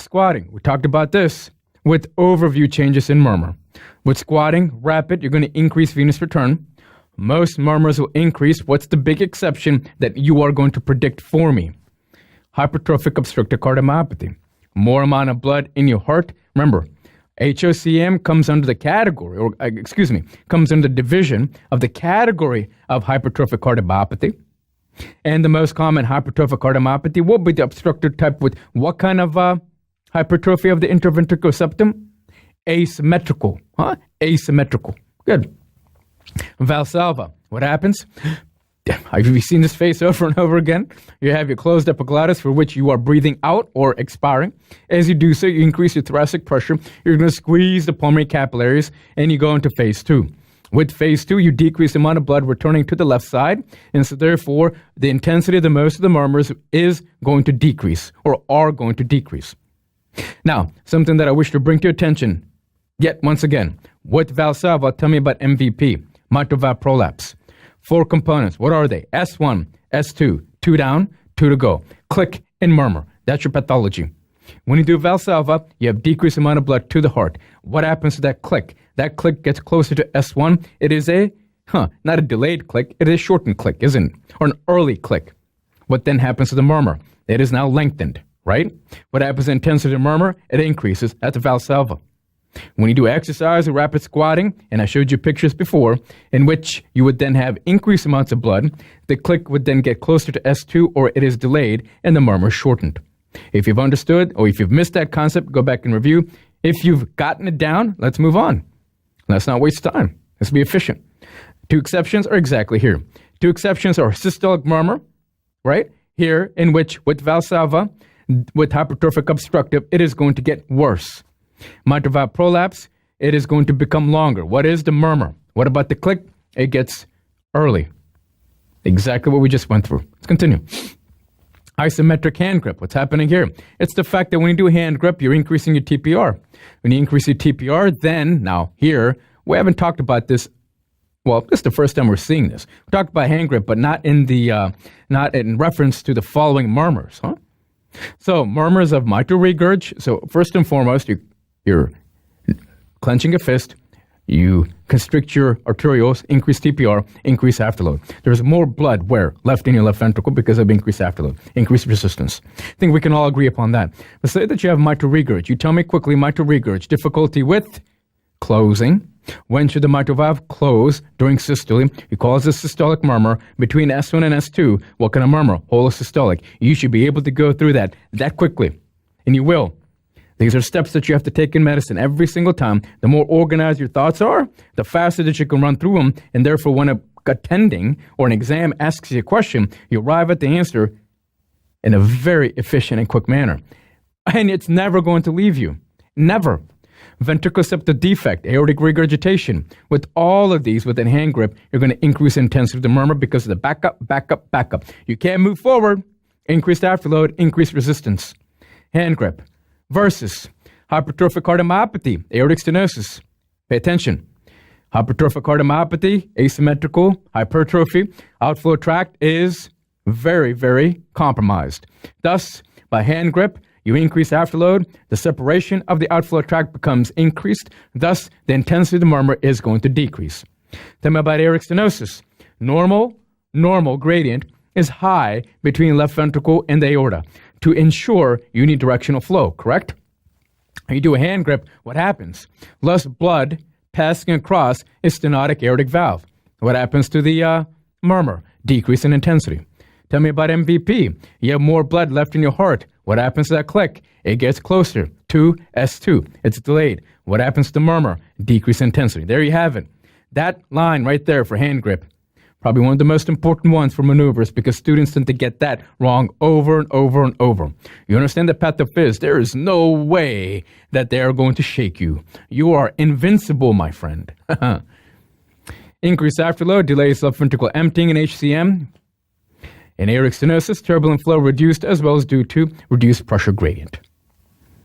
squatting. We talked about this with overview changes in murmur. With squatting, rapid, you're going to increase venous return. Most murmurs will increase. What's the big exception that you are going to predict for me? Hypertrophic obstructive cardiomyopathy. More amount of blood in your heart. Remember, HOCM comes under the category, comes under the division of the category of hypertrophic cardiomyopathy. And the most common hypertrophic cardiomyopathy will be the obstructive type with what kind of hypertrophy of the interventricular septum? Asymmetrical. Asymmetrical. Good. Valsalva. What happens? Have you seen this face over and over again? You have your closed epiglottis for which you are breathing out or expiring. As you do so, you increase your thoracic pressure. You're going to squeeze the pulmonary capillaries and you go into phase 2. With phase 2, you decrease the amount of blood returning to the left side. And so therefore, the intensity of the most of the murmurs is going to decrease or are going to decrease. Now, something that I wish to bring to your attention, yet once again, with Valsalva, tell me about MVP, mitral valve prolapse. 4 components. What are they? S1, S2, 2 down, 2 to go. Click and murmur. That's your pathology. When you do Valsalva, you have decreased amount of blood to the heart. What happens to that click? That click gets closer to S1. It is not a delayed click. It is a shortened click, isn't it? Or an early click. What then happens to the murmur? It is now lengthened, right? What happens to the intensity of the murmur? It increases. That's a Valsalva. When you do exercise or rapid squatting, and I showed you pictures before, in which you would then have increased amounts of blood, the click would then get closer to S2 or it is delayed and the murmur shortened. If you've understood or if you've missed that concept, go back and review. If you've gotten it down, let's move on. Let's not waste time. Let's be efficient. 2 exceptions are exactly here. 2 exceptions are systolic murmur, right? Here, in which with Valsalva, with hypertrophic obstructive, it is going to get worse. Mitral valve prolapse, it is going to become longer. What is the murmur? What about the click? It gets early. Exactly what we just went through. Let's continue. Isometric hand grip. What's happening here? It's the fact that when you do hand grip, you're increasing your TPR. When you increase your TPR, then, now here, we haven't talked about this. Well, this is the first time we're seeing this. We talked about hand grip, but not in reference to the following murmurs, So murmurs of mitral regurg. So first and foremost, you're clenching a fist, you constrict your arterioles, increase TPR, increase afterload. There's more blood where? Left in your left ventricle because of increased afterload, increased resistance. I think we can all agree upon that. But say that you have mitral regurg. You tell me quickly, mitral regurg, difficulty with closing. When should the mitral valve close? During systole. You cause a systolic murmur between S1 and S2. What kind of murmur? Holosystolic. You should be able to go through that quickly, and you will. These are steps that you have to take in medicine every single time. The more organized your thoughts are, the faster that you can run through them, and therefore when a attending or an exam asks you a question, you arrive at the answer in a very efficient and quick manner. And it's never going to leave you. Never. Ventricular septal defect, aortic regurgitation. With all of these, with a hand grip, you're going to increase the intensity of the murmur because of the backup. You can't move forward. Increased afterload, increased resistance. Hand grip. Versus hypertrophic cardiomyopathy, aortic stenosis. Pay attention. Hypertrophic cardiomyopathy, asymmetrical, hypertrophy, outflow tract is very, very compromised. Thus, by hand grip, you increase afterload, the separation of the outflow tract becomes increased, thus the intensity of the murmur is going to decrease. Tell me about aortic stenosis. Normal gradient is high between left ventricle and the aorta. To ensure unidirectional flow, correct? When you do a hand grip, what happens? Less blood passing across a stenotic aortic valve. What happens to the murmur? Decrease in intensity. Tell me about MVP. You have more blood left in your heart. What happens to that click? It gets closer to S2. It's delayed. What happens to the murmur? Decrease intensity. There you have it. That line right there for hand grip. Probably one of the most important ones for maneuvers because students tend to get that wrong over and over and over. You understand the pathophys? There is no way that they are going to shake you. You are invincible, my friend. Increased afterload delays left ventricle emptying in HCM. In aortic stenosis, turbulent flow reduced as well as due to reduced pressure gradient.